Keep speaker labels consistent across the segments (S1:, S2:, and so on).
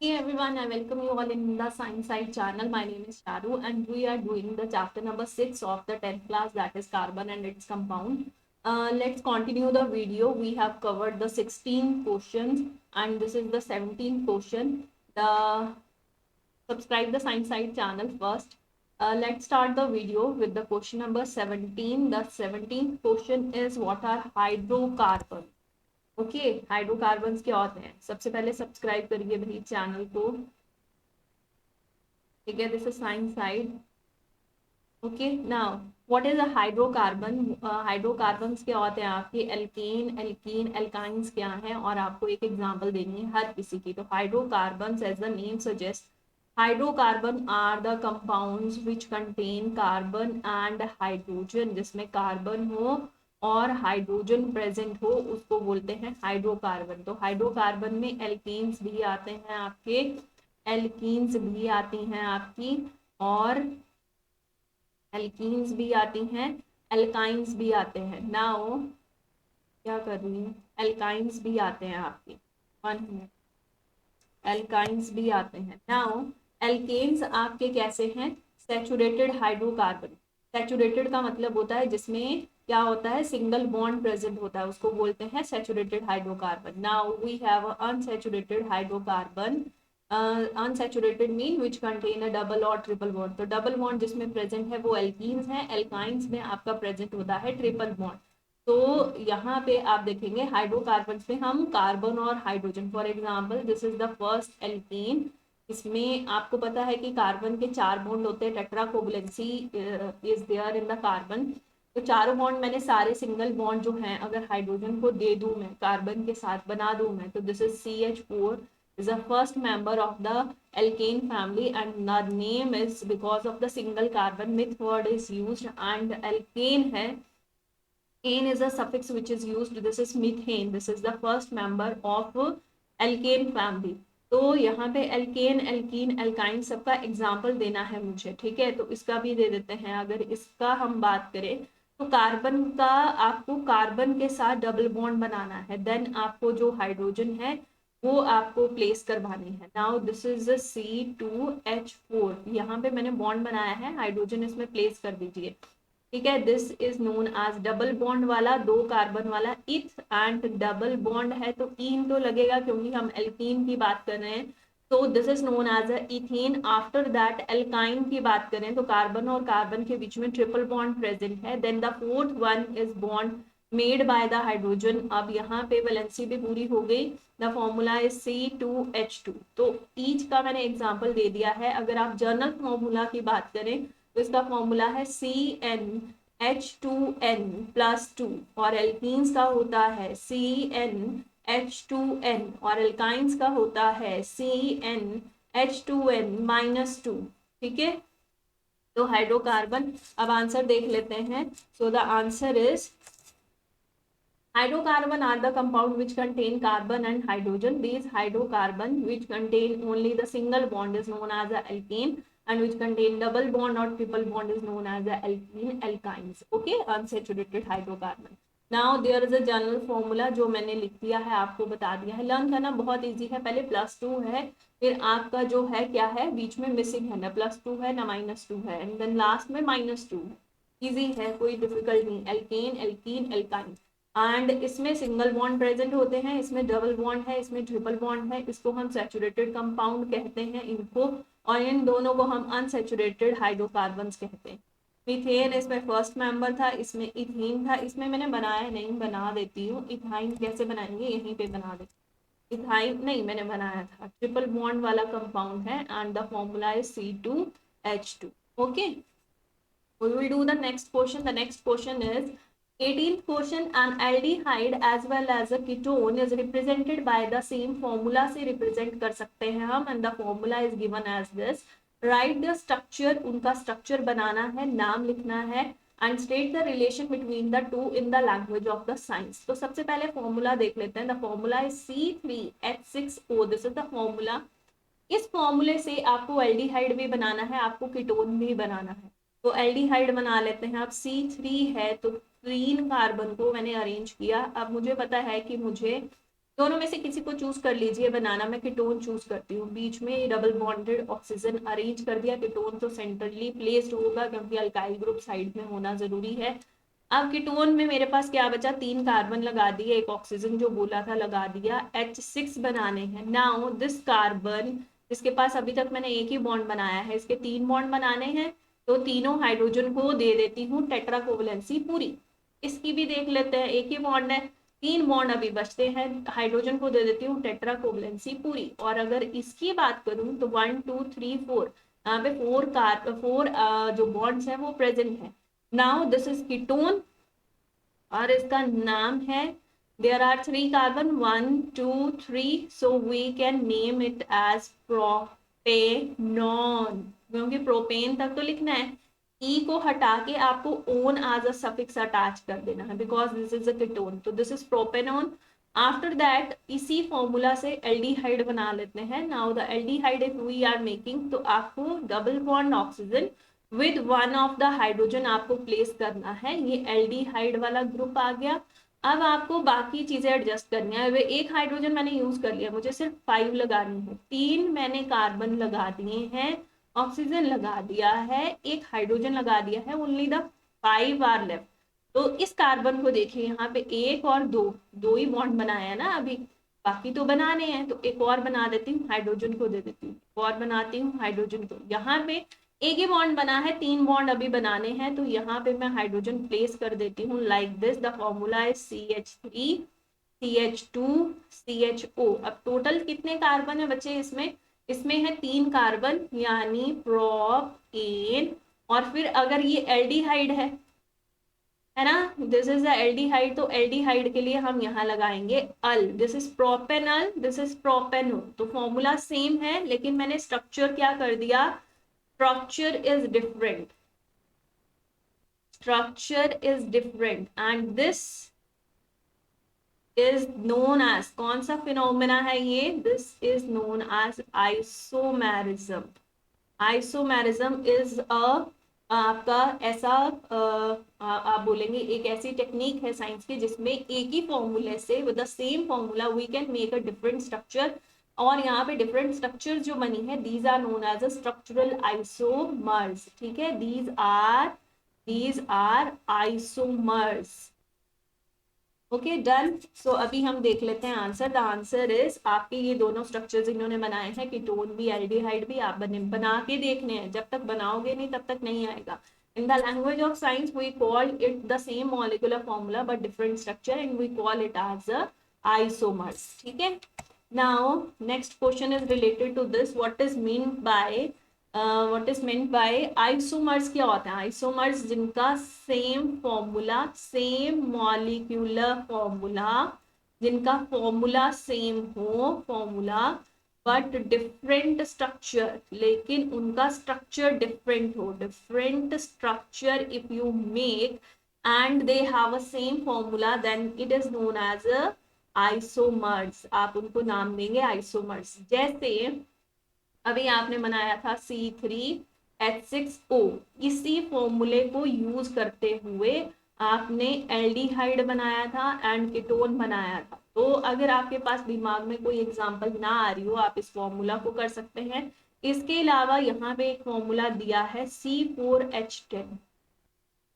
S1: Hey everyone, I welcome you all in the Science Side channel. My name is Charu and we are doing the chapter number 6 of the 10th class, that is carbon and its compound. Let's continue the video. We have covered the 16 questions and this is the 17th question. The Subscribe the Science Side channel first. Let's start the video with the question number 17. The 17th question is, what are hydrocarbons? Okay, hydrocarbons क्या होते हैं? सबसे पहले subscribe करिए भाई channel को। ठीक है, this is science side. Okay, now what is a hydrocarbon? Hydrocarbons क्या होते हैं आपके? एल्केन, एल्कीन, एल्काइंस क्या है, और आपको एक एग्जांपल देनी है हर किसी की। तो hydrocarbons as the name suggest, hydrocarbon are the compounds which contain carbon and hydrogen, जिसमें कार्बन हो और हाइड्रोजन प्रेजेंट हो उसको बोलते हैं हाइड्रोकार्बन। तो हाइड्रोकार्बन में एल्केन्स भी आते हैं आपके, एल्कीन्स भी आती हैं आपकी, और एल्कीन्स भी आती हैं, एल्काइंस भी आते हैं। नाउ क्या कर रही हूँ, एल्काइंस भी आते हैं आपके, 1 मिनट, एल्काइंस भी आते हैं। नाउ एल्केन्स आपके कैसे हैं? Saturated hydrocarbon. सैचुरेटेड का मतलब होता है जिसमें क्या होता है, सिंगल बॉन्ड प्रेजेंट होता है, उसको बोलते हैं saturated hydrocarbon. Now we have unsaturated hydrocarbon. Unsaturated mean which contain a double और ट्रिपल बॉन्ड। तो डबल बॉन्ड जिसमें प्रेजेंट है वो एल्कीन्स हैं, एल्काइंस में आपका प्रेजेंट होता है ट्रिपल बॉन्ड। तो यहाँ पे आप देखेंगे हाइड्रोकार्बन्स में हम कार्बन और hydrogen, for example this is the first alkene. इसमें आपको पता है कि कार्बन के 4 बॉन्ड होते हैं, tetra covalency is there in the carbon. तो चारों बॉन्ड मैंने सारे सिंगल बॉन्ड जो हैं अगर हाइड्रोजन को दे दूं मैं, कार्बन के साथ बना दूं मैं, तो this is CH4 is the first member of the alkane family and the name is because of the single carbon, myth word is used and alkane है, ane is a suffix which is used, this is methane, this is the first member of alkane family। तो यहाँ पे alkene, alkene, alkyne सबका example देना है मुझे, ठीक है? तो इसका भी दे देते हैं। अगर इसका हम बात करें तो कार्बन का आपको कार्बन के साथ डबल बॉन्ड बनाना है, देन आपको जो हाइड्रोजन है वो आपको प्लेस करवानी है। नाउ दिस इज C2H4, यहाँ पे मैंने बॉन्ड बनाया है, हाइड्रोजन इसमें प्लेस कर दीजिए। ठीक है, this is known as double bond वाला, 2 कार्बन वाला इथ, एंड डबल बॉन्ड है तो ईन तो लगेगा क्योंकि हम एल्कीन की बात कर रहे हैं। तो this is known as a ethane. After that alkyne की बात करें तो कार्बन और कार्बन के बीच में ट्रिपल बॉन्ड प्रेजेंट है, then the fourth one is bond made by the hydrogen. अब यहाँ पे वैलेंसी भी पूरी हो गई। The formula is C2H2। तो ईच का मैंने एग्जाम्पल दे दिया है। अगर आप जर्नल फॉर्मूला की बात करें तो इसका फॉर्मूला है CnH2n+2, और एल्कीन्स का होता है CnH2n, और एल्काइंस का होता है CnH2n-2। ठीक है, तो हाइड्रोकार्बन, अब आंसर देख लेते हैं। So the answer is, hydrocarbon are the compound which contain carbon and hydrogen. These hydrocarbon which contain only the single bond is known as the alkane, and which contain double bond or triple bond is known as the alkene, alkynes. Okay, unsaturated hydrocarbon. Now there is a general formula जो मैंने लिख दिया है, आपको बता दिया है। Learn करना बहुत इजी है। पहले +2 है, फिर आपका जो है क्या है, बीच में मिसिंग है, ना +2 है ना -2 है, एंड देन लास्ट में -2 है। इजी है, कोई डिफिकल्ट नहीं। एल्केन, एल्कीन, एल्काइन, एंड इसमें सिंगल बॉन्ड प्रेजेंट होते हैं, इसमें डबल बॉन्ड है, इसमें ट्रिपल बॉन्ड है, इसको हम सैचुरेटेड कंपाउंड कहते हैं इनको, और इन दोनों को हम अनसैचुरेटेड हाइड्रोकार्बन्स कहते हैं। मीथेन इसमें फर्स्ट मेंबर था, इसमें इथीन था, इसमें मैंने बनाया नहीं, बना देती हूँ। इथाइन कैसे बनाएंगे, यहीं पे बना देते। इथाइन नहीं मैंने बनाया था, ट्रिपल बॉन्ड वाला कंपाउंड है, and the formula is C2H2। Okay, we will do the next question. The next question is 18th question. An aldehyde as well as a ketone is represented by the same formula से represent कर सकते हैं हम, and the formula is given as this. Write the structure, उनका structure बनाना है, नाम लिखना है, and state the relation between the two in the language of the science. तो सबसे पहले formula देख लेते हैं। The formula is C3H6O. This is the formula. इस फॉर्मूले से आपको एल्डिहाइड भी बनाना है, आपको कीटोन भी बनाना है। तो एल्डिहाइड बना लेते हैं। अब C3 है तो 3 कार्बन को मैंने अरेंज किया। अब मुझे पता है कि मुझे दोनों में से किसी को चूज कर लीजिए बनाना। मैं कीटोन चूज करती हूँ। बीच में डबल बॉन्डेड ऑक्सीजन अरेंज कर दिया। कीटोन तो सेंट्रली प्लेस्ड होगा क्योंकि अल्काइल ग्रुप साइड में होना जरूरी है। अब कीटोन में मेरे पास क्या बचा, 3 कार्बन लगा दिए, एक ऑक्सीजन जो बोला था लगा दिया। H6 बनाने हैं। नाउ दिस कार्बन जिसके पास अभी तक मैंने एक ही बॉन्ड बनाया है, इसके 3 बॉन्ड बनाने हैं, तो तीनों हाइड्रोजन को दे देती हूँ टेट्रा कोवलेंसी पूरी। इसकी भी देख लेते हैं, एक ही बॉन्ड है, 3 बॉन्ड अभी बचते हैं, हाइड्रोजन को दे देती हूँ टेट्रा कोवलेंसी पूरी। और अगर इसकी बात करूँ तो 1 2 3 4 यहाँ पे 4 जो बॉन्ड्स हैं वो प्रेजेंट है। नाउ दिस इज कीटोन और इसका नाम है, there are 3 carbon 1 2 3, so we can name it as propanone, क्योंकि प्रोपेन तक तो लिखना है, ई को हटा के आपको one as a suffix attach कर देना है because this is a ketone. तो this is propanone. After that इसी फॉर्मूला से एल्डिहाइड बना लेते हैं। Now the aldehyde if we are making, तो आपको double bond oxygen with one of the hydrogen आपको प्लेस करना है। ये एल्डिहाइड वाला ग्रुप आ गया। अब आपको बाकी चीजें एडजस्ट करनी है। वे एक हाइड्रोजन मैंने यूज कर लिया, मुझे सिर्फ 5 लगानी है। 3 मैंने कार्बन लगा दिए हैं, ऑक्सीजन लगा दिया है, एक हाइड्रोजन लगा दिया है, ओनली द 5 आर लेफ्ट। तो इस कार्बन को देखिए यहाँ पे 1 और 2, 2 ही बॉन्ड बनाया है ना अभी, बाकी तो बनाने हैं, तो एक और बना देती हूँ, हाइड्रोजन को दे देती हूँ, और बनाती हूँ हाइड्रोजन को। यहाँ पे एक ही बॉन्ड बना है, 3 बॉन्ड अभी बनाने हैं, तो यहाँ पे मैं हाइड्रोजन प्लेस कर देती हूँ like this. The formula is CH3 CH2 CHO। अब टोटल कितने कार्बन है बच्चे इसमें, इसमें है 3 कार्बन यानी प्रोपेन। और फिर अगर ये एल्डिहाइड है ना, दिस इज द एल्डिहाइड, तो एल्डिहाइड के लिए हम यहाँ लगाएंगे al. This is propanal, this is propanone. तो फॉर्मूला सेम है लेकिन मैंने स्ट्रक्चर क्या कर दिया, structure is different, structure is different and this is known as, कौन सा फिनोमेना है ये, this is known as isomerism। isomerism is a आपका ऐसा आप बोलेंगे एक ऐसी टेक्निक है साइंस की जिसमें एक ही फॉर्मूले से with the same formula we can make a different structure. और यहाँ पे डिफरेंट स्ट्रक्चर जो बनी है, these are known as a structural isomers. ठीक है, these are isomers. Okay done. So अभी हम देख लेते हैं आंसर। द आंसर इज, आपके ये दोनों स्ट्रक्चर्स इन्होंने बनाए हैं, कीटोन भी एल्डिहाइड भी, आप बना के देखने हैं, जब तक बनाओगे नहीं तब तक नहीं आएगा। In the language of science we call it the same molecular formula but different structure and we call it as a isomers. ठीक है, now next question is related to this, what is meant by isomers. क्या होता है isomers, जिनका same formula, same molecular formula, जिनका formula same हो, formula but different structure, लेकिन उनका स्ट्रक्चर डिफरेंट हो। Different structure if you make and they have a same formula then it is known as a isomers. आप उनको नाम देंगे isomers. जैसे अभी आपने बनाया था C3H6O, इसी फॉर्मूले को यूज करते हुए आपने एल्डिहाइड बनाया था एंड कीटोन बनाया था। तो अगर आपके पास दिमाग में कोई एग्जांपल ना आ रही हो, आप इस फॉर्मूला को कर सकते हैं। इसके अलावा यहाँ पे एक फॉर्मूला दिया है C4H10,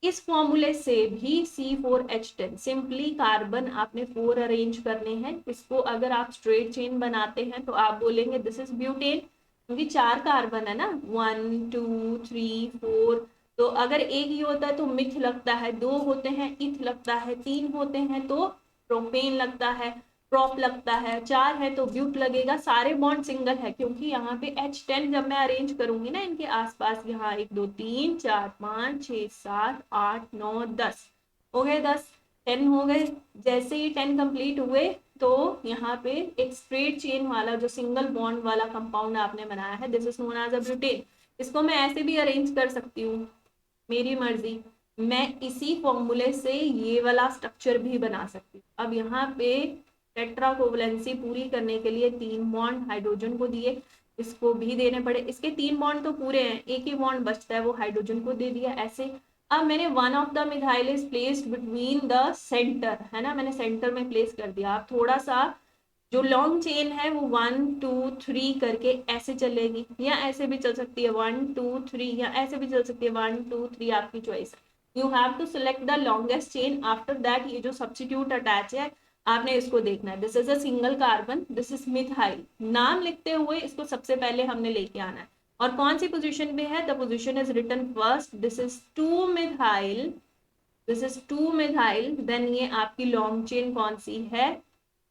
S1: इस फॉर्मूले से भी C4H10, सिंपली कार्बन आपने 4 अरेंज करने हैं। इसको अगर आप स्ट्रेट चेन बनाते हैं तो आप बोलेंगे दिस इज ब्यूटेन, क्योंकि 4 कार्बन है ना, 1 2 3 4। तो अगर एक ही होता है तो मिथ लगता है, 2 होते हैं इथ लगता है, 3 होते हैं तो प्रोपेन लगता है, प्रोप लगता है, 4 है तो ब्यूट लगेगा। सारे बॉन्ड सिंगल है क्योंकि यहाँ पे H10 जब मैं अरेंज करूंगी ना इनके आसपास, यहाँ 1 2 3 4 5 6 7 8 9 10 हो गए, 10 10 हो गए। जैसे ही 10 कंप्लीट हुए तो यहाँ पे एक स्ट्रेट चेन वाला जो सिंगल बॉन्ड वाला कंपाउंड आपने बनाया है, this is known as a butane. इसको मैं ऐसे भी अरेंज कर सकती हूँ, मेरी मर्जी। मैं इसी फॉर्मूले से ये वाला स्ट्रक्चर भी बना सकती हूँ। अब यहाँ पे टेट्रा कोवलेंसी पूरी करने के लिए 3 बॉन्ड हाइड्रोजन को दिए, इसको भी देने पड़े। इसके 3 बॉन्ड तो पूरे हैं, एक ही बॉन्ड बचता है, वो हाइड्रोजन को दे दिया ऐसे। अब मैंने one of the methyl is placed between the centre, है ना, मैंने सेंटर में प्लेस कर दिया। आप थोड़ा सा जो लॉन्ग चेन है वो 1 2 3 करके ऐसे चलेगी, या ऐसे भी चल सकती है 1 2 3, या ऐसे भी चल सकती है 1 2 3, आपकी चॉइस है। You have to select the longest chain. After that ये जो सब्स्टिट्यूट अटैच है आपने इसको देखना है। This is a single carbon, this is methyl. नाम लिखते हुए इसको सबसे पहले हमने लेके आना है। और कौन सी पोजीशन पे है? The position is written first. This is 2 methyl, this is 2 methyl. Then ये आपकी लॉन्ग चेन कौन सी है?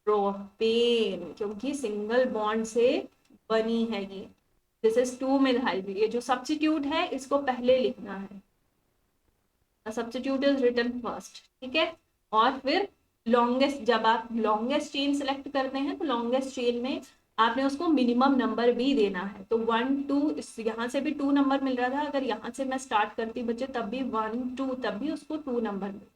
S1: प्रोपेन, क्योंकि सिंगल बॉन्ड से बनी है ये। This is 2 methyl. ये जो सब्स्टिट्यूट है इसको पहले लिखना है। सब्स्टिट्यूट इज रिटन फर्स्ट, ठीक है। और फिर लॉन्गेस्ट, जब आप लॉन्गेस्ट चेन सेलेक्ट करते हैं तो लॉन्गेस्ट चेन में आपने उसको मिनिमम नंबर भी देना है। तो 1 2, यहाँ से भी 2 नंबर मिल रहा था, अगर यहाँ से मैं स्टार्ट करती बच्चे तब भी 1 2, तब भी उसको 2 नंबर मिल,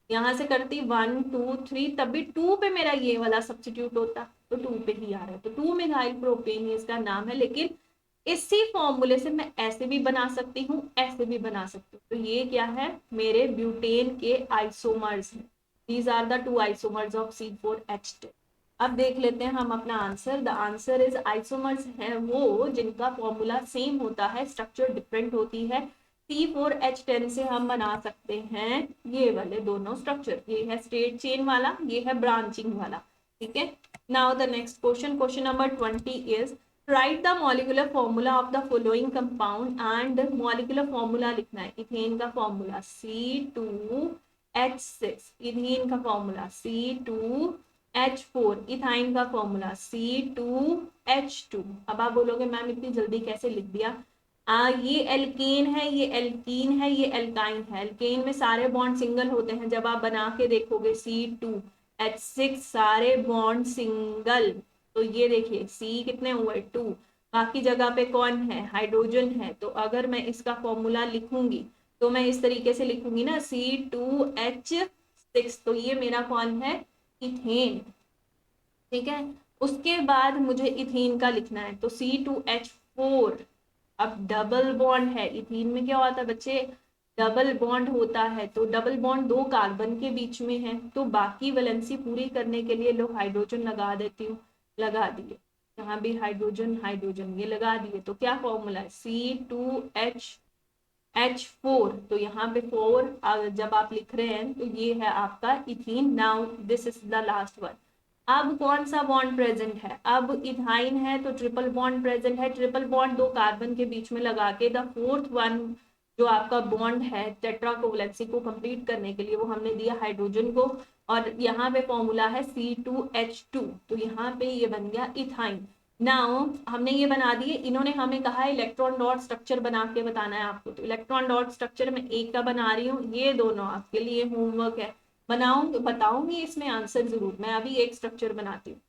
S1: यहाँ से करती 1 2 3, तब भी 2 पे मेरा ये वाला सब्स्टिट्यूट होता, तो 2 पे ही आ रहा है। तो 2 मिथाइल प्रोपेन इसका नाम है। लेकिन इसी फॉर्मूले से मैं ऐसे भी बना सकती हूँ, ऐसे भी बना सकती हूँ। तो ये क्या है? मेरे ब्यूटेन के आइसोमर्स हैं। These are the 2 isomers of C4H10। अब देख लेते हैं हम अपना answer. The answer is isomers है वो जिनका फॉर्मूला सेम होता है, स्ट्रक्चर डिफरेंट होती है। C4H10 से हम बना सकते हैं ये वाले दोनों स्ट्रक्चर। ये है स्ट्रेट चेन वाला, ये है ब्रांचिंग वाला, ठीक है। Now the next question, question number 20 is right the molecular formula of the following compound and molecular formula लिखना है। इथेन का फॉर्मूला C2H6, इथेन का फॉर्मूला C2H4, इथाइन का फॉर्मूला C2H2। अब आप बोलोगे मैम इतनी जल्दी कैसे लिख दिया? ये एल्केन है, ये एल्कीन है, ये एल्काइन है। एल्केन में सारे बॉन्ड सिंगल होते हैं, जब आप बना के देखोगे C2H6 सारे बॉन्ड सिंगल। तो ये देखिए C कितने हुए? 2। बाकी जगह पे कौन है? हाइड्रोजन है। तो अगर मैं इसका फॉर्मूला लिखूंगी तो मैं इस तरीके से लिखूंगी ना, C2H6। तो ये मेरा कौन है? इथेन, ठीक है। उसके बाद मुझे इथेन का लिखना है, तो C2H4। अब डबल बॉन्ड है, इथीन में क्या होता है बच्चे? डबल बॉन्ड होता है। तो डबल बॉन्ड 2 कार्बन के बीच में है, तो बाकी वैलेंसी पूरी करने के लिए लो हाइड्रोजन लगा देती हूँ। लगा दिए, यहाँ भी हाइड्रोजन हाइड्रोजन ये लगा दिए। तो क्या फॉर्मूला है? C2H4। तो यहाँ पे 4 जब आप लिख रहे हैं तो ये है आपका ethene. Now this is the last one. अब कौन सा बॉन्ड प्रेजेंट है? अब इथाइन है तो ट्रिपल बॉन्ड प्रेजेंट है। ट्रिपल बॉन्ड 2 कार्बन के बीच में लगा के द फोर्थ वन जो आपका बॉन्ड है टेट्रा कोवलेंसी को कंप्लीट करने के लिए वो हमने दिया हाइड्रोजन को। और यहाँ पे फॉर्मूला है C2H2। तो यहाँ पे ये बन गया इथाइन। नाउ हमने ये बना दिए, इन्होंने हमें कहा है इलेक्ट्रॉन डॉट स्ट्रक्चर बना के बताना है आपको। तो इलेक्ट्रॉन डॉट स्ट्रक्चर में एक का बना रही हूँ, ये दोनों आपके लिए होमवर्क है। बनाऊंगी, बताऊंगी इसमें आंसर जरूर। मैं अभी एक स्ट्रक्चर बनाती हूँ।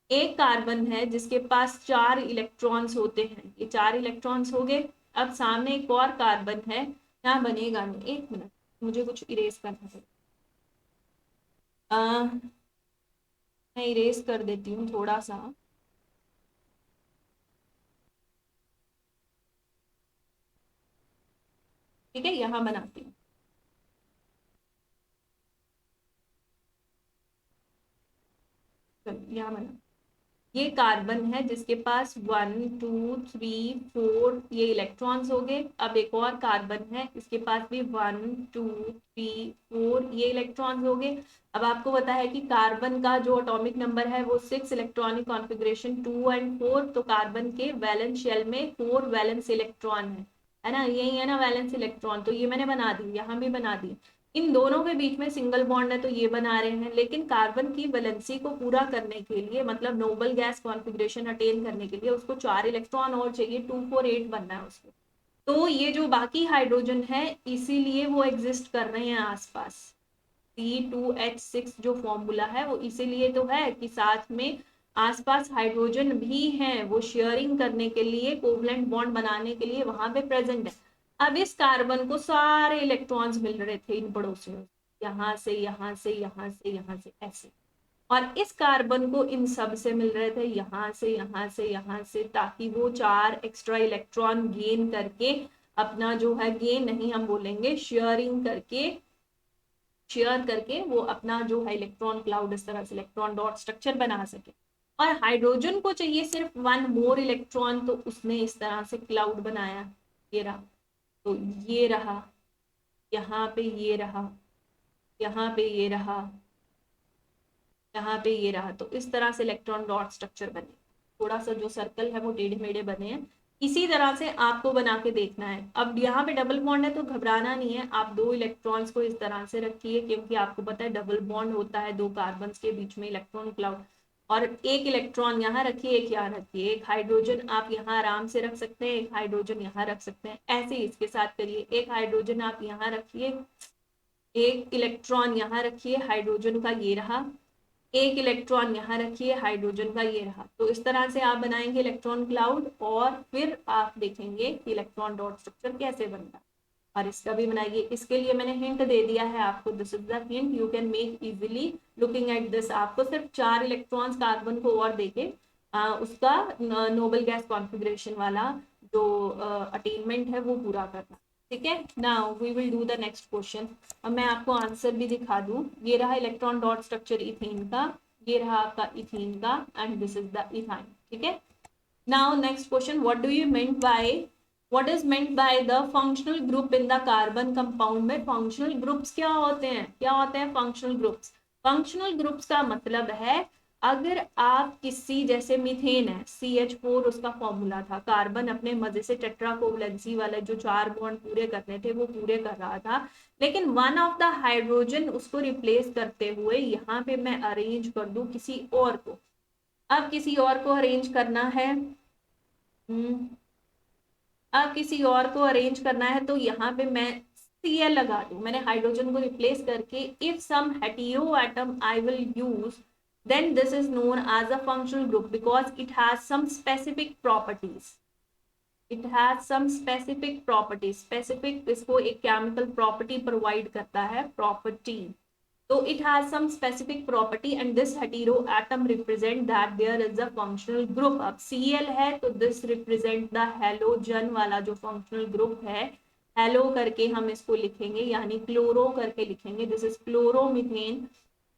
S1: एक कार्बन है जिसके पास 4 इलेक्ट्रॉन्स होते हैं, ये 4 इलेक्ट्रॉन्स हो गए। अब सामने एक और कार्बन है, यहाँ बनेगा नहीं, 1 मिनट मुझे कुछ इरेज करना पड़ेगा। मैं इरेज कर देती हूँ थोड़ा सा। ठीक है, यहाँ बनाती हूँ। चलो यहाँ बना। ये कार्बन है जिसके पास 1 2 3 4 ये इलेक्ट्रॉन्स हो गए। अब एक और कार्बन है, इसके पास भी 1 2 3 4 ये इलेक्ट्रॉन्स हो गए। अब आपको पता है कि कार्बन का जो एटॉमिक नंबर है वो 6, इलेक्ट्रॉनिक कॉन्फ़िगरेशन 2 एंड 4। तो कार्बन के वैलेंस शेल में 4 वैलेंस इलेक्ट्रॉन है ना, यही है ना वैलेंस इलेक्ट्रॉन। तो ये मैंने बना दी, यहाँ भी बना दी। इन दोनों के बीच में सिंगल बॉन्ड है तो ये बना रहे हैं। लेकिन कार्बन की वैलेंसी को पूरा करने के लिए, मतलब नोबल गैस कॉन्फ़िगरेशन अटेन करने के लिए उसको 4 इलेक्ट्रॉन और चाहिए, 2 4 8 बनना है उसको। तो ये जो बाकी हाइड्रोजन है इसीलिए वो एग्जिस्ट कर रहे हैं आसपास। C2H6 जो फॉर्मूला है वो इसीलिए तो है कि साथ में आसपास हाइड्रोजन भी हैं, वो शेयरिंग करने के लिए, कोवलेंट बॉन्ड बनाने के लिए वहां पे प्रेजेंट है। अब इस कार्बन को सारे इलेक्ट्रॉन्स मिल रहे थे इन पड़ोसियों, यहाँ से यहाँ से यहाँ से यहाँ से ऐसे। और इस कार्बन को इन सब से मिल रहे थे यहाँ से यहाँ से यहाँ से, ताकि वो 4 एक्स्ट्रा इलेक्ट्रॉन गेन करके अपना जो है, गेन नहीं हम बोलेंगे, शेयरिंग करके, शेयर करके वो अपना जो है इलेक्ट्रॉन क्लाउड, इस तरह से इलेक्ट्रॉन डॉट स्ट्रक्चर बना सके। और हाइड्रोजन को चाहिए सिर्फ 1 मोर इलेक्ट्रॉन, तो उसने इस तरह से क्लाउड बनाया, ये रहा, तो ये रहा, यहाँ पे ये रहा, यहाँ पे ये रहा, यहाँ पे ये रहा, तो इस तरह से इलेक्ट्रॉन डॉट स्ट्रक्चर बने। थोड़ा सा जो सर्कल है वो टेढ़े मेढ़े बने हैं, इसी तरह से आपको बना के देखना है। अब यहाँ पे डबल बॉन्ड है तो घबराना नहीं है, आप 2 इलेक्ट्रॉन्स को इस तरह से रखिए, क्योंकि आपको पता है डबल बॉन्ड होता है 2 कार्बन के बीच में इलेक्ट्रॉन क्लाउड। और एक इलेक्ट्रॉन यहाँ रखिए, एक यहाँ रखिए, एक हाइड्रोजन आप यहाँ आराम से रख सकते हैं, एक हाइड्रोजन यहाँ रख सकते हैं, ऐसे ही इसके साथ करिए। एक हाइड्रोजन आप यहाँ रखिए, एक इलेक्ट्रॉन यहाँ रखिए, हाइड्रोजन का ये रहा, एक इलेक्ट्रॉन यहाँ रखिए, हाइड्रोजन का ये रहा। तो इस तरह से आप बनाएंगे इलेक्ट्रॉन क्लाउड, और फिर आप देखेंगे कि इलेक्ट्रॉन डॉट स्ट्रक्चर कैसे बनता है। और इसका भी बनाइए, इसके लिए मैंने हिंट दे दिया है आपको, this is the hint, you can make easily looking at this. आपको सिर्फ 4 इलेक्ट्रॉन्स कार्बन को और देके उसका नोबल गैस कॉन्फ़िगरेशन वाला जो अटेनमेंट है वो पूरा करना। ठीक है, now we will do the next question. अब मैं आपको आंसर भी दिखा दूं, ये रहा इलेक्ट्रॉन डॉट स्ट्रक्चर इथेन का, ये रहा आपका इथेन का, and this is the ethyne. ठीक है, now next question, what do you mean by, what is meant by the functional group in the carbon compound में। फंक्शनल ग्रुप्स क्या होते हैं, क्या होते हैं फंक्शनल ग्रुप्स। फंक्शनल ग्रुप्स का मतलब है, अगर आप किसी, जैसे मीथेन है CH4, उसका फॉर्मूला था, कार्बन अपने मजे से टेट्रा कोवलेंसी वाले जो 4 बॉन्ड पूरे करने थे वो पूरे कर रहा था, लेकिन वन ऑफ द हाइड्रोजन उसको रिप्लेस करते हुए यहाँ पे मैं अरेंज कर दूं किसी और को। अब किसी और को अरेंज करना है, अब किसी और को अरेंज करना है, तो यहाँ पे मैं Cl लगा दूं, मैंने हाइड्रोजन को रिप्लेस करके, if some hetero atom I will use, then this is known as a functional group because it has some specific properties. It has some specific properties. Specific इसको एक chemical property provide करता है, property. So it has some specific property and this hetero atom represent that there is a functional group. अब Cl है तो this represent the halogen वाला जो functional group है, हेलो करके हम इसको लिखेंगे, यानी क्लोरो करके लिखेंगे, दिस इज क्लोरोमीथेन।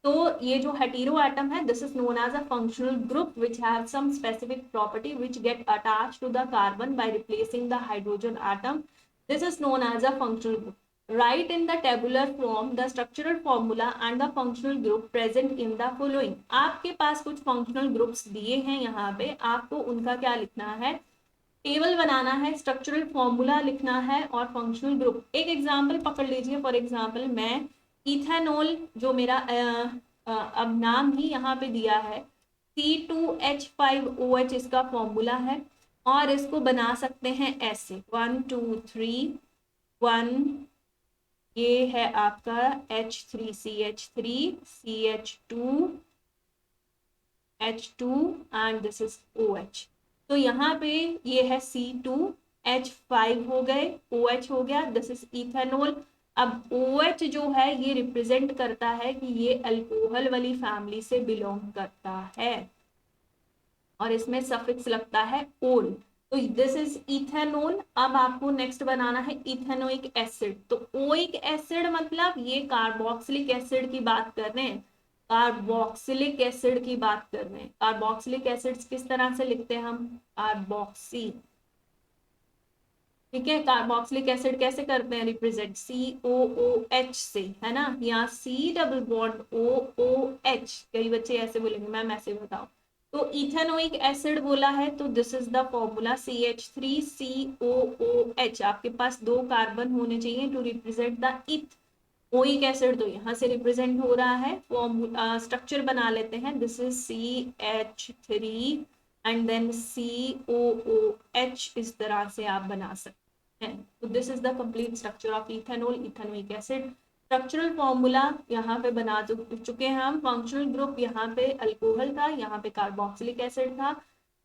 S1: तो ये जो हेटेरो एटम है, this is known as a functional group which have some specific property which get attached to the carbon by replacing the hydrogen atom, this is known as a functional group. Write in the tabular form the structural formula and the functional group present in the following. आपके पास कुछ functional groups दिए हैं यहाँ पे, आपको उनका क्या लिखना है, टेबल बनाना है, स्ट्रक्चरल फॉर्मूला लिखना है और फंक्शनल ग्रुप। एक एग्जांपल पकड़ लीजिए, फॉर एग्जांपल मैं इथेनॉल, जो मेरा अब नाम ही यहाँ पे दिया है, C2H5OH इसका फॉर्मूला है, और इसको बना सकते हैं ऐसे 1 2 3 1, ये है आपका H3CH3 CH2 H2 and this is OH। तो यहाँ पे ये है C2H5 हो गए, OH हो गया, दिस इज इथेनॉल। अब OH जो है ये रिप्रेजेंट करता है कि ये अल्कोहल वाली फैमिली से बिलोंग करता है, और इसमें सफिक्स लगता है ओल, तो दिस इज इथेनॉल। अब आपको नेक्स्ट बनाना है इथेनोइक एसिड। तो ओइक एसिड मतलब ये कार्बोक्सिलिक एसिड की बात कर रहे हैं, कार्बोक्सिलिक एसिड की बात कर रहे हैं। कार्बोक्सिलिक एसिड्स किस तरह से लिखते हैं हम, कार्बोक्सी। ठीक है, कार्बोक्सिलिक एसिड कैसे करते हैं रिप्रेजेंट, COOH से, है ना, यहाँ C डबल बॉन्ड OOH, कई बच्चे ऐसे बोलेंगे मैम ऐसे बताओ, तो इथेनोइक एसिड बोला है, तो this is the formula CH3COOH। आपके पास 2 कार्बन होने चाहिए टू रिप्रेजेंट द इथ ओइक एसिड, तो यहाँ से रिप्रेजेंट हो रहा है। फॉर्मूला स्ट्रक्चर बना लेते हैं, this is CH3 and then COOH, इस तरह से आप बना सकते हैं। तो this is the complete structure of ethanol, ethanoic acid. Structural formula यहाँ पे बना चुके हैं हम, फंक्शनल ग्रुप यहाँ पे अल्कोहल था, यहाँ पे कार्बोक्सिलिक एसिड था,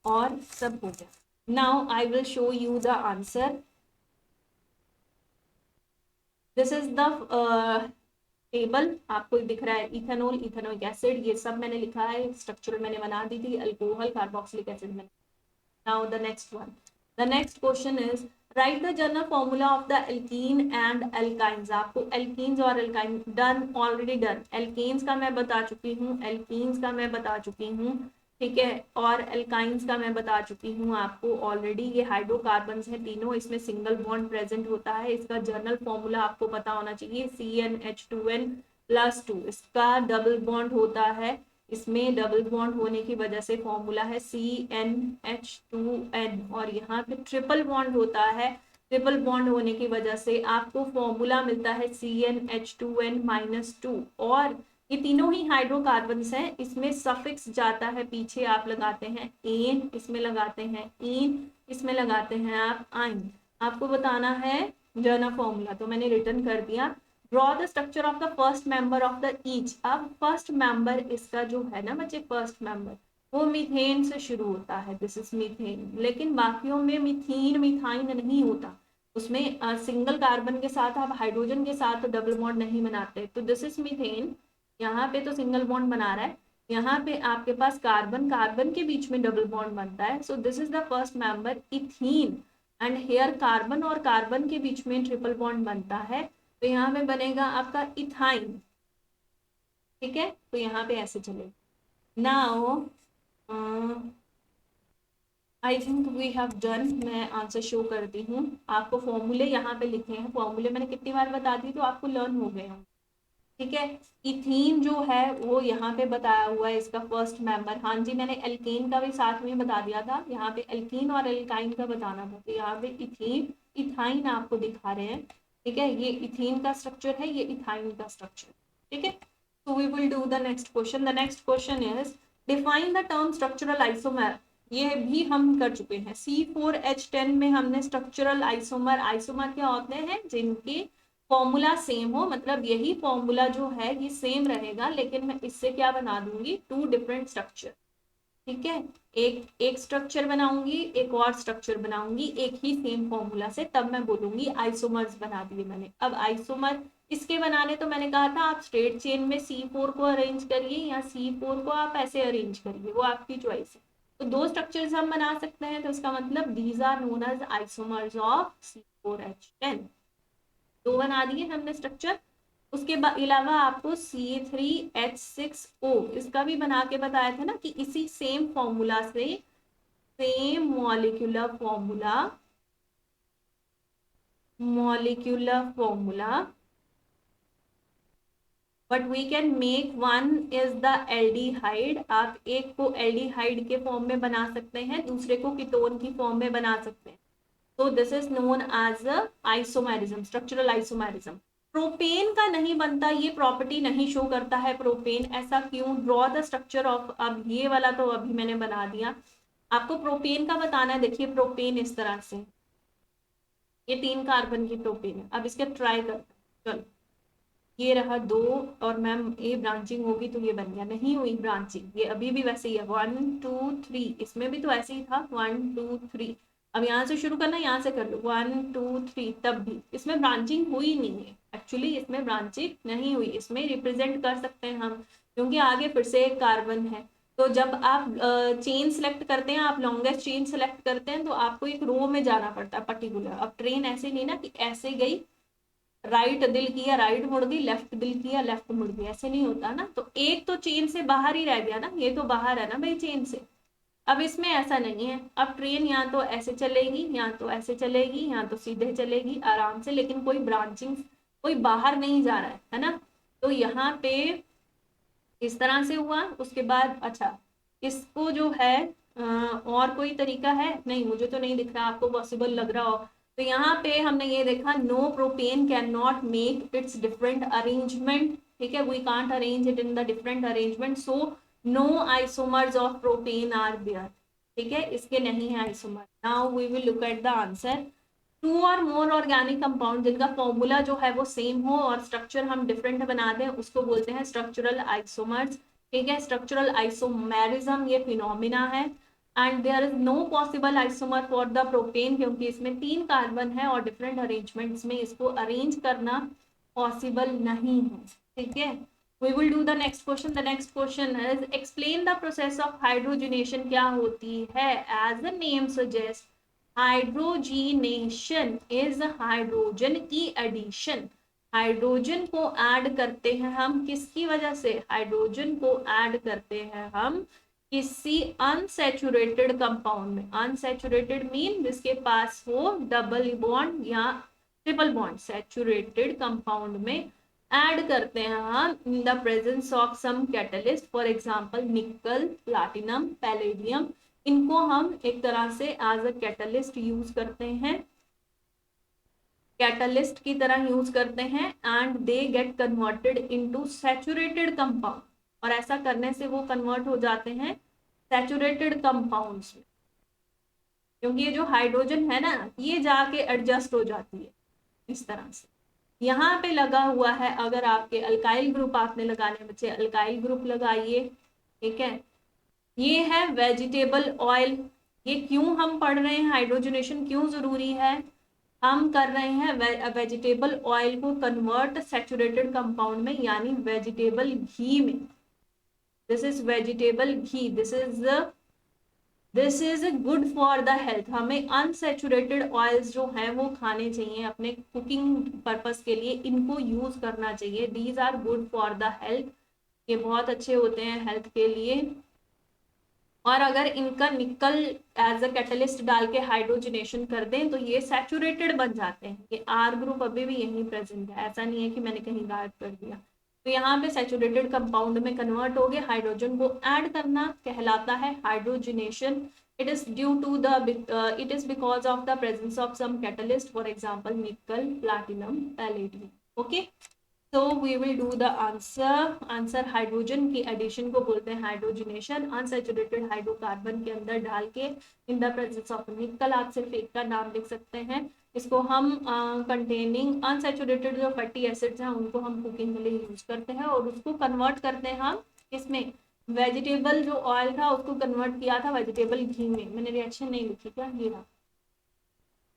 S1: और सब हो गया। Now I will show you the answer. This is the table, आपको दिख रहा है इथेनॉल, इथेनोइक एसिड, ये सब मैंने लिखा है, स्ट्रक्चर मैंने बना दी थी, अल्कोहल, कार्बोक्सिलिक एसिड में। Now the next one, the next question is right the general formula of the alkene and alkynes. आपको एल्कीन्स और alkyne done, already done. Alkenes का मैं बता चुकी हूँ, एल्कीन्स का मैं बता चुकी हूँ, ठीक है। और एल्काइंस का मैं बता चुकी हूँ आपको ऑलरेडी, ये हाइड्रोकार्बन्स हैं तीनों, इसमें सिंगल बॉन्ड प्रेजेंट होता है। इसका जर्नल फॉर्मूला आपको पता होना चाहिए, CnH2n+2। इसका डबल बॉन्ड होता है, इसमें डबल बॉन्ड होने की वजह से फॉर्मूला है CnH2n। और यहाँ पे ट्रिपल बॉन्ड होता है, ट्रिपल बॉन्ड होने की वजह से आपको फॉर्मूला मिलता है CnH2n-2। और ये तीनों ही हाइड्रोकार्बन्स हैं, इसमें सफिक्स जाता है पीछे, आप लगाते हैं एन, इसमें लगाते हैं इन, इसमें लगाते हैं आप आइन। आपको बताना है जर्नल फॉर्मूला, तो मैंने रिटर्न कर दिया। Draw the structure of the first member of the each. अब फर्स्ट मेंबर इसका जो है ना बच्चे, फर्स्ट मेंबर वो मीथेन से शुरू होता है, दिस इज मीथेन। लेकिन बाकियों में मीथीन मिथाइन नहीं होता, उसमें सिंगल कार्बन के साथ आप हाइड्रोजन के साथ डबल बॉन्ड नहीं बनाते। तो दिस इज मीथेन, यहाँ पे तो सिंगल बॉन्ड बना रहा है, यहाँ पे आपके पास कार्बन कार्बन के बीच में डबल बॉन्ड बनता है। So this is the first member ethene, and here carbon और कार्बन के बीच में ट्रिपल बॉन्ड बनता है, तो यहाँ पे बनेगा आपका इथाइन। ठीक है, तो यहाँ पे ऐसे चलेगा। Now I think we have done. मैं आंसर शो करती हूँ आपको, फॉर्मूले यहाँ पे लिखे हैं, फॉर्मूले मैंने कितनी बार बता दी तो आपको लर्न हो गए होंगे। ठीक है, इथीन जो है वो यहाँ पे बताया हुआ है इसका फर्स्ट मेंबर। हाँ जी, मैंने एल्केन का भी साथ में बता दिया था, यहाँ पे एल्कीन और एल्काइन का बताना था, तो यहाँ पे इथीन इथाइन आपको दिखा रहे हैं। ठीक है, ये इथीन का स्ट्रक्चर है, ये इथाइन का स्ट्रक्चर। ठीक है, so we will do the next question. The next question is define the term structural isomer. ये भी हम कर चुके हैं। C4H10 में हमने स्ट्रक्चरल आइसोमर, आइसोमर क्या होते हैं जिनके फॉर्मूला सेम हो, मतलब यही फॉर्मूला जो है ये सेम रहेगा, लेकिन मैं इससे क्या बना दूंगी, टू डिफरेंट स्ट्रक्चर। ठीक है, एक स्ट्रक्चर बनाऊंगी, एक और स्ट्रक्चर बनाऊंगी एक ही सेम फॉर्मूला से, तब मैं बोलूंगी आइसोमर्स बना दिए मैंने। अब आइसोमर इसके बनाने, तो मैंने कहा था आप स्ट्रेट चेन में C4 को अरेंज करिए या C4 को आप ऐसे अरेंज करिए, वो आपकी चॉइस है। तो दो स्ट्रक्चर्स हम बना सकते हैं, तो इसका मतलब these are known as isomers of C4H10। दो बना दिए हमने स्ट्रक्चर। उसके अलावा आपको C3H6O इसका भी बना के बताया था ना, कि इसी सेम फॉर्मूला से, same molecular formula but we can make one is the aldehyde. आप एक को एल्डिहाइड के फॉर्म में बना सकते हैं, दूसरे को कीटोन की फॉर्म में बना सकते हैं। तो this is known as isomerism, structural isomerism. Propane का नहीं बनता, ये प्रॉपर्टी नहीं शो करता है प्रोपेन, ऐसा क्यों? ड्रॉ द स्ट्रक्चर ऑफ, अब ये वाला तो अभी मैंने बना दिया, आपको प्रोपेन का बताना है। देखिए प्रोपेन इस तरह से, ये 3 कार्बन की प्रोपेन है। अब इसके ट्राई करते हैं, चलो ये रहा 2, और मैम ये ब्रांचिंग होगी तो ये बन गया, नहीं हुई ब्रांचिंग, ये अभी भी वैसे ही है 1 2 3, इसमें भी तो ऐसे ही था 1 2 3। अब यहाँ से शुरू करना, यहाँ से कर लो 1 2 3, तब भी इसमें ब्रांचिंग हुई नहीं है, एक्चुअली इसमें ब्रांचिंग नहीं हुई। इसमें रिप्रेजेंट कर सकते हैं हम, क्योंकि आगे फिर से एक कार्बन है। तो जब आप चेन सेलेक्ट करते हैं, आप लॉन्गेस्ट चेन सेलेक्ट करते हैं, तो आपको एक रो में जाना पड़ता है पर्टिकुलर। अब ट्रेन ऐसे नहीं ना कि ऐसे गई, राइट दिल किया राइट मुड़ गई, लेफ्ट दिल किया लेफ्ट मुड़ गई, ऐसे नहीं होता ना। तो एक तो चेन से बाहर ही रह गया ना, ये तो बाहर है ना भाई चेन से। अब इसमें ऐसा नहीं है, अब ट्रेन यहाँ तो ऐसे चलेगी, यहाँ तो ऐसे चलेगी, यहाँ तो सीधे चलेगी आराम से, लेकिन कोई ब्रांचिंग, कोई बाहर नहीं जा रहा है ना। तो यहाँ पे इस तरह से हुआ। उसके बाद अच्छा, इसको जो है और कोई तरीका है? नहीं, मुझे तो नहीं दिख रहा, आपको पॉसिबल लग रहा हो। तो यहाँ पे हमने ये देखा, no propane can not make its different arrangement. ठीक है, we can't arrange it in the different arrangement, so no isomers of propane are there. ठीक है, इसके नहीं है isomer. Now we will look at the answer. 2 or more organic compound जिनका formula जो है वो सेम हो और स्ट्रक्चर हम डिफरेंट बना दें, उसको बोलते हैं स्ट्रक्चरल आइसोमर्स। ठीक है, स्ट्रक्चरल आइसोमेरिज्म ये फिनोमिना है, and there is no possible isomer for the propane, क्योंकि इसमें 3 कार्बन है और डिफरेंट अरेंजमेंट्स में इसको अरेंज करना पॉसिबल नहीं है। ठीक है, we will do the next question. The next question is explain the process of hydrogenation। क्या होती है? as the name suggests, hydrogenation is hydrogen की एडिशन। हाइड्रोजन को ऐड करते हैं हम, किसकी वजह से? हाइड्रोजन को ऐड करते हैं हम किसी अनसैचुरेटेड कंपाउंड में, अनसैचुरेटेड मीन जिसके पास हो डबल बॉन्ड या ट्रिपल बॉन्ड, सैचुरेटेड कंपाउंड में ऐड करते हैं हम in the presence of some catalyst, for example nickel, platinum, palladium, इनको हम एक तरह से एज अ कैटलिस्ट यूज करते हैं, कैटलिस्ट की तरह यूज करते हैं, and they get converted into saturated compound, और ऐसा करने से वो कन्वर्ट हो जाते हैं सैचुरेटेड कंपाउंड्स में, क्योंकि ये जो हाइड्रोजन है ना ये जाके एडजस्ट हो जाती है इस तरह से। यहाँ पे लगा हुआ है, अगर आपके अल्काइल ग्रुप आपने लगाने बच्चे अल्काइल ग्रुप लगाइए, ठीक है। ये है वेजिटेबल ऑयल, ये क्यों हम पढ़ रहे हैं, हाइड्रोजनेशन क्यों जरूरी है, हम कर रहे हैं वेजिटेबल ऑयल को कन्वर्ट सैचुरेटेड कंपाउंड में, यानी वेजिटेबल घी में। This is vegetable ghee, this is good for the health. हमें अनसैचुरेटेड ऑयल्स जो हैं वो खाने चाहिए अपने कुकिंग पर्पस के लिए, इनको यूज करना चाहिए। These are good for the health, ये बहुत अच्छे होते हैं हेल्थ के लिए। और अगर इनका निकल एज अ कैटलिस्ट डाल के हाइड्रोजनेशन कर दें तो ये सैचुरेटेड बन जाते हैं। ये आर ग्रुप अभी भी यहीं प्रेजेंट है, ऐसा नहीं है कि मैंने कहीं गायब कर दिया। तो यहाँ पे सैचुरेटेड कंपाउंड में कन्वर्ट हो गए, हाइड्रोजन को ऐड करना कहलाता है hydrogenation. It is due to the it is because of the presence of some catalyst, for example nickel, platinum, palladium. Okay, तो we will do the answer hydrogen की addition को बोलते हैं हाइड्रोजनेशन। अनसैचुरेटेड हाइड्रोकार्बन के अंदर डाल के इन the presence of निकल, आप सिर्फ एक का नाम लिख सकते हैं। इसको हम कंटेनिंग अनसैचुरेटेड जो फैटी एसिड्स हैं उनको हम कुकिंग के लिए यूज करते हैं, और उसको कन्वर्ट करते हैं हम इसमें, वेजिटेबल जो ऑयल था उसको कन्वर्ट किया था वेजिटेबल घी में। मैंने रिएक्शन नहीं लिखी क्या, ये रहा,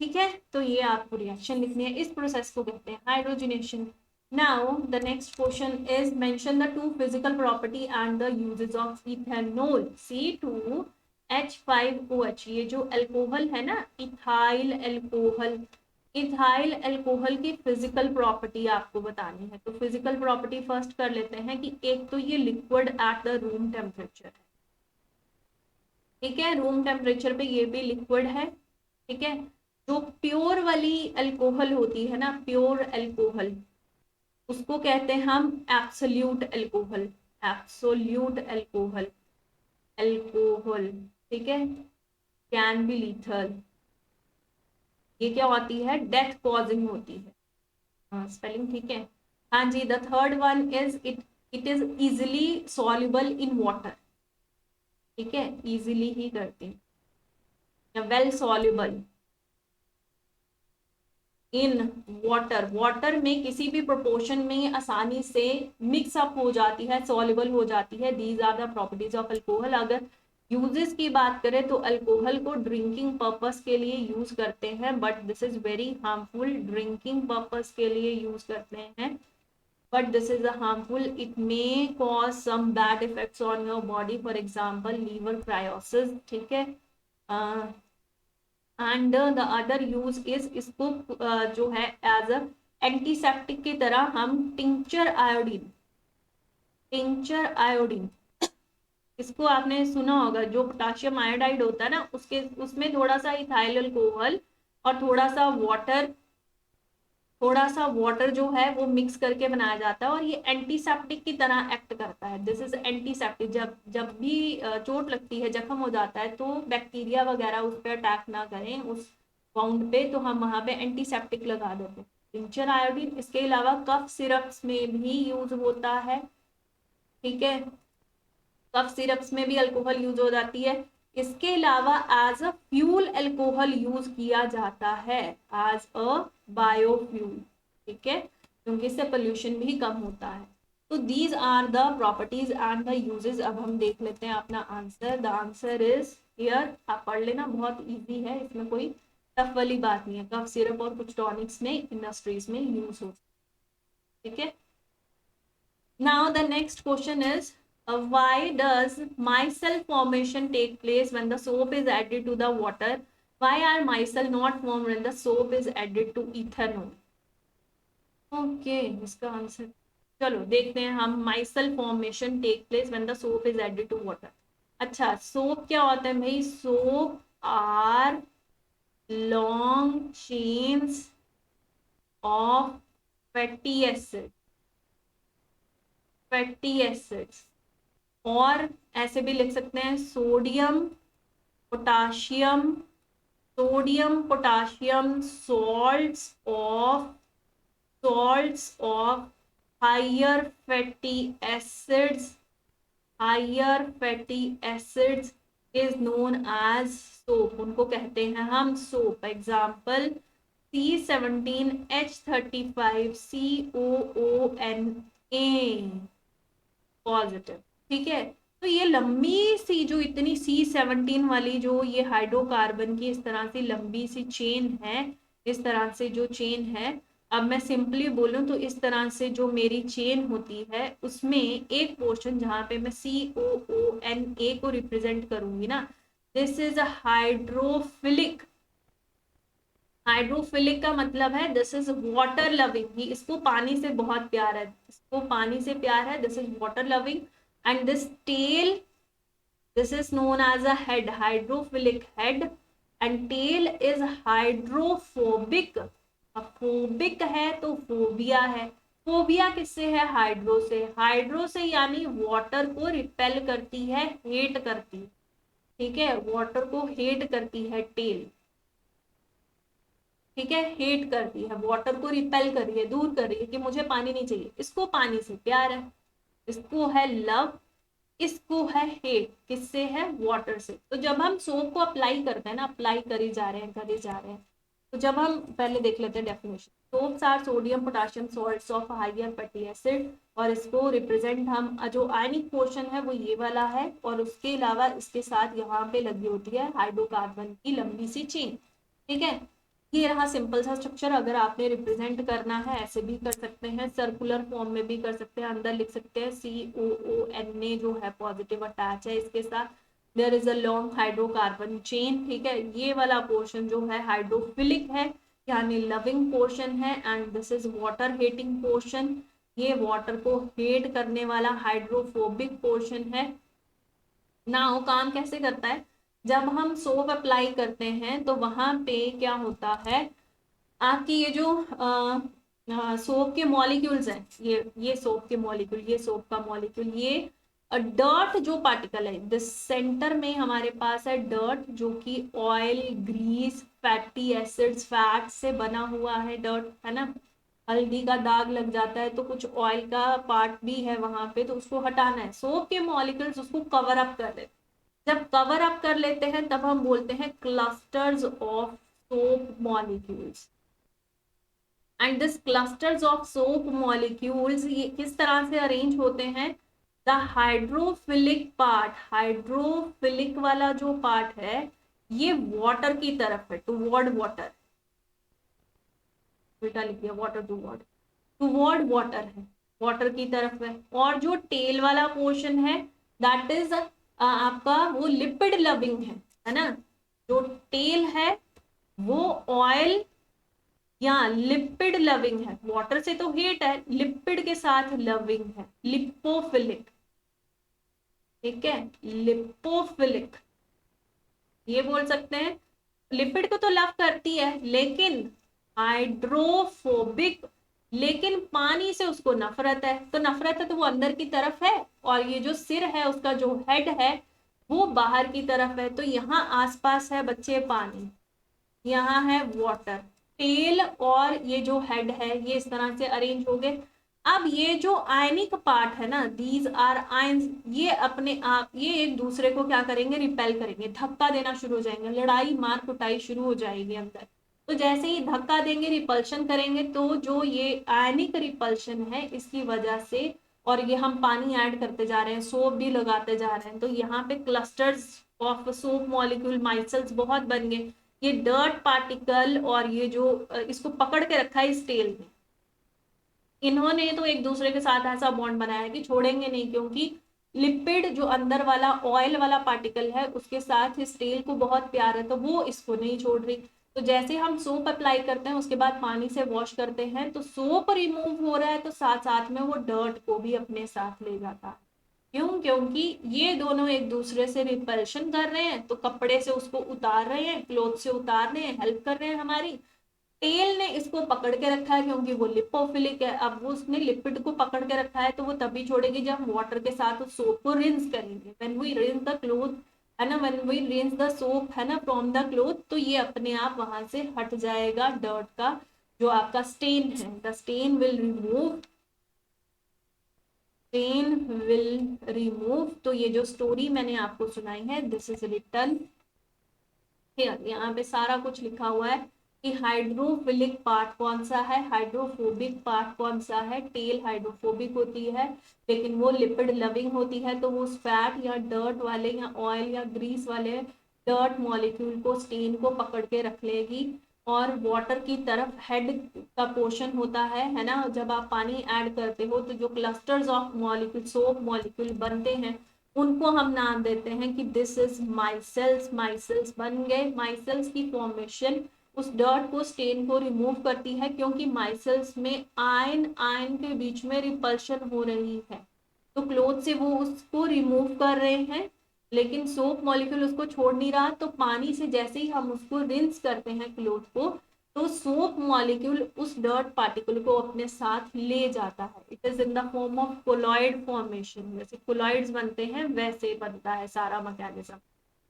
S1: ठीक है। तो ये आपको रिएक्शन लिखनी है, इस प्रोसेस को कहते हैं hydrogenation. Now the next question is mention the two physical property and the uses of ethanol C2H5OH। ये जो अल्कोहल है ना, इथाइल अल्कोहल, इथाइल अल्कोहल की फिजिकल प्रॉपर्टी आपको बतानी है। तो फिजिकल प्रॉपर्टी फर्स्ट कर लेते हैं कि एक तो ये liquid at the room temperature है, ठीक है, रूम टेम्परेचर पे ये भी लिक्विड है, ठीक है। जो प्योर वाली अल्कोहल होती है ना, प्योर अल्कोहल, उसको कहते हैं हम absolute alcohol, absolute alcohol, alcohol, ठीक है, कैन बी लीथल। ये क्या होती है, डेथ कॉजिंग होती है। हाँ, स्पेलिंग ठीक है। हाँ जी, the third one is it is easily soluble in water, ठीक है, इजिली ही करती है, well soluble in water, water में किसी भी प्रोपोर्शन में आसानी से मिक्स अप हो जाती है, सॉल्युबल हो जाती है। These are the properties of alcohol. अगर यूजेस की बात करें तो अल्कोहल को ड्रिंकिंग पर्पस के लिए यूज करते हैं, but this is very harmful. Drinking purpose के लिए यूज करते हैं but this is harmful, it may cause some bad effects on your body, for example liver cirrhosis, ठीक है। And the other use is, इसको जो है एज अ एंटीसेप्टिक की तरह हम टिंचर आयोडीन, टिंचर आयोडीन, इसको आपने सुना होगा, जो पोटाशियम आयोडाइड होता है ना उसके उसमें थोड़ा सा इथाइल अल्कोहल और थोड़ा सा वाटर जो है वो मिक्स करके बनाया जाता है, और ये एंटीसेप्टिक की तरह एक्ट करता है। This is antiseptic. जब जब भी चोट लगती है, जख्म हो जाता है, तो बैक्टीरिया वगैरह उस पर अटैक ना करें उस वाउंड पे, तो हम वहां पे एंटीसेप्टिक लगा देते हैं, टिंचर आयोडीन। इसके अलावा कफ सिरप्स में भी यूज होता है, ठीक है, कफ सिरप्स में भी अल्कोहल यूज हो जाती है। इसके अलावा as a fuel alcohol use किया जाता है, एज अ बायोफ्यूल, ठीक है, क्योंकि इससे पोल्यूशन भी कम होता है। तो these are the properties and the uses. अब हम देख लेते हैं अपना answer. The answer is here, आप पढ़ लेना, बहुत इजी है, इसमें कोई टफ वाली बात नहीं है। कफ सिरप और कुछ टॉनिक्स में इंडस्ट्रीज में यूज होता है, ठीक है। Now the next question is why does micelle formation take place when the soap is added to the water? Why are micelle not formed when the soap is added to ethanol? Okay, इसका answer चलो देखते हैं हम। Micelle formation take place when the soap is added to water. अच्छा, soap क्या होता है भाई? Soap are long chains of fatty acid, fatty acids. और ऐसे भी लिख सकते हैं sodium potassium, sodium potassium salts of higher fatty acids, higher fatty acids is known as soap, उनको कहते हैं हम सोप। Example C17H35COONA positive. ठीक है, तो ये लंबी सी जो इतनी C17 वाली जो ये हाइड्रोकार्बन की इस तरह से लंबी सी चेन है, इस तरह से जो चेन है, अब मैं सिंपली बोलूं तो इस तरह से जो मेरी चेन होती है उसमें एक पोर्शन जहां पे मैं COONA को रिप्रेजेंट करूंगी ना, this is a hydrophilic. Hydrophilic का मतलब है दिस इज वाटर लविंग, ही इसको पानी से बहुत प्यार है, इसको पानी से प्यार है, this is water loving. And this tail, this is known as a head, hydrophilic head, and tail is hydrophobic। अब फोबिक है तो फोबिया है, फोबिया किससे है? हाइड्रो से, हाइड्रो से यानी वाटर को रिपेल करती है, हेट करती है। ठीक है, वाटर को हेट करती है टेल। ठीक है, हेट करती है, वाटर को रिपेल कर रही है, दूर कर रही है कि मुझे पानी नहीं चाहिए, इसको पानी से प्यार है, इसको है लव, इसको है हेट, किससे है? वाटर से। तो जब हम सोप को अप्लाई करते हैं ना, अप्लाई करी जा रहे हैं, करी जा रहे हैं, तो जब हम पहले देख लेते हैं definition. Soaps are sodium potassium salts of higher fatty acid, और इसको रिप्रेजेंट हम जो आयनिक पोर्शन है वो ये वाला है, और उसके अलावा इसके साथ यहाँ पे लगी होती है हाइड्रोकार्बन की लंबी सी चेन। ठीक है, ये रहा सिंपल सा स्ट्रक्चर। अगर आपने रिप्रेजेंट करना है ऐसे भी कर सकते हैं, सर्कुलर फॉर्म में भी कर सकते हैं, अंदर लिख सकते हैं COONA जो है पॉजिटिव अटैच है इसके साथ, there is a long hydrocarbon chain. ठीक है, ये वाला पोर्शन जो है हाइड्रोफिलिक है यानी लविंग पोर्शन है, and this is water hating portion, ये वाटर को हेट करने वाला हाइड्रोफोबिक पोर्शन है। नाउ काम कैसे करता है? जब हम सोप अप्लाई करते हैं तो वहां पे क्या होता है, आपकी ये जो सोप के मॉलिक्यूल्स हैं, ये सोप के मॉलिक्यूल, ये सोप का मॉलिक्यूल, ये डर्ट जो पार्टिकल है, दिस सेंटर में हमारे पास है डर्ट, जो कि oil, grease, fatty acids, fat से बना हुआ है डर्ट, है ना। हल्दी का दाग लग जाता है तो कुछ ऑयल का पार्ट भी है वहां पे, तो उसको हटाना है, सोप के मॉलिक्यूल्स उसको कवर अप कर देते हैं। जब कवर अप कर लेते हैं तब हम बोलते हैं clusters of soap molecules. And this clusters of soap molecules ये किस तरह से अरेंज होते हैं? द हाइड्रोफिलिक पार्ट, हाइड्रोफिलिक वाला जो पार्ट है ये वाटर की तरफ है, टुवर्ड वाटर, बेटा लिख दिया वाटर टुवर्ड, टुवर्ड वाटर है, वाटर की तरफ है। और जो टेल वाला पोर्शन है दैट इज आपका वो लिपिड लविंग है ना। जो टेल है वो ऑयल या लिपिड लविंग है, वाटर से तो हेट है, लिपिड के साथ लविंग है, लिपोफिलिक। ठीक है, लिपोफिलिक ये बोल सकते हैं। लिपिड को तो लव करती है लेकिन हाइड्रोफोबिक, लेकिन पानी से उसको नफरत है, तो नफरत है तो वो अंदर की तरफ है, और ये जो सिर है उसका जो हेड है वो बाहर की तरफ है, तो यहाँ आसपास है बच्चे पानी, यहाँ है वाटर। टेल और ये जो हेड है ये इस तरह से अरेंज हो गए। अब ये जो आयनिक पार्ट है ना, दीज आर आयंस, ये अपने आप ये एक दूसरे को क्या करेंगे? रिपेल करेंगे, धक्का देना शुरू हो जाएंगे, लड़ाई मार कुटाई शुरू हो जाएगी अंदर। तो जैसे ही धक्का देंगे, रिपल्शन करेंगे, तो जो ये आयनिक रिपल्शन है इसकी वजह से, और ये हम पानी ऐड करते जा रहे हैं, सोप भी लगाते जा रहे हैं, तो यहाँ पे clusters of soap molecule micelles बहुत बन गए। ये डर्ट पार्टिकल और ये जो इसको पकड़ के रखा है इस टेल ने, इन्होंने तो एक दूसरे के साथ ऐसा बॉन्ड बनाया है कि छोड़ेंगे नहीं, क्योंकि लिपिड जो अंदर वाला ऑयल वाला पार्टिकल है उसके साथ इस टेल को बहुत प्यार है, तो वो इसको नहीं छोड़ रही। तो जैसे हम सोप अप्लाई करते हैं उसके बाद पानी से वॉश करते हैं, तो सोप रिमूव हो रहा है तो साथ साथ में वो डर्ट को भी अपने साथ ले जाता है। क्यों? क्योंकि ये दोनों एक दूसरे से रिपल्शन कर रहे हैं, तो कपड़े से उसको उतार रहे हैं, क्लोथ से उतार रहे हैं, हेल्प कर रहे हैं हमारी। टेल ने इसको पकड़ के रखा है क्योंकि वो लिपोफिलिक है। अब वो उसने लिपिड को पकड़ के रखा है तो वो तभी छोड़ेगी जब हम वाटर के साथ उस सोप को रिंस करेंगे। When we rinse the cloth, है ना, when we rinse the soap, है ना, फ्रॉम द क्लोथ, तो ये अपने आप वहां से हट जाएगा डर्ट का, जो आपका स्टेन है। The stain will remove, stain will remove. तो ये जो स्टोरी मैंने आपको सुनाई है, दिस इज रिटन हियर, यहाँ पे सारा कुछ लिखा हुआ है कि हाइड्रोफिलिक पार्ट कौन सा है, हाइड्रोफोबिक पार्ट कौन सा है। टेल हाइड्रोफोबिक होती है, लेकिन वो लिपिड लविंग होती है, तो वो उस फैट या डर्ट वाले या ऑयल या ग्रीस वाले डर्ट मॉलिक्यूल को, स्टेन को पकड़ के रख लेगी। और वाटर की तरफ हेड का पोर्शन होता है ना, जब आप पानी ऐड करते हो तो जो clusters of molecule, soap molecule बनते हैं, उनको हम नाम देते हैं कि दिस इज माइसेल्स। माइसेल्स बन गए। माइसेल्स की फॉर्मेशन उस डर्ट को, स्टेन को रिमूव करती है, क्योंकि माइसेल्स में आयन आयन के बीच में रिपल्शन हो रही है, तो क्लोथ से वो उसको रिमूव कर रहे हैं, लेकिन सोप मॉलिक्यूल उसको छोड़ नहीं रहा। तो पानी से जैसे ही हम उसको रिंस करते हैं क्लोथ को, तो सोप मॉलिक्यूल उस डर्ट पार्टिकल को अपने साथ ले जाता है। It is in the form of colloid formation, जैसे कोलॉइड्स बनते हैं वैसे बनता है सारा मैकेनिज्म।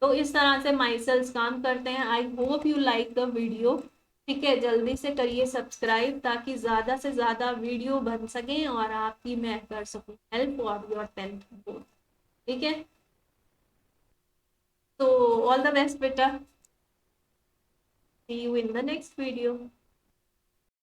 S1: तो इस तरह से माइसेल्स काम करते हैं। I hope you like the video. ठीक है, जल्दी से करिए सब्सक्राइब ताकि ज्यादा से ज्यादा वीडियो बन सके और आपकी मैं कर सकूं हेल्प और योर 10th बोर्ड। ठीक है, तो ऑल द बेस्ट बेटा, see you in the next video.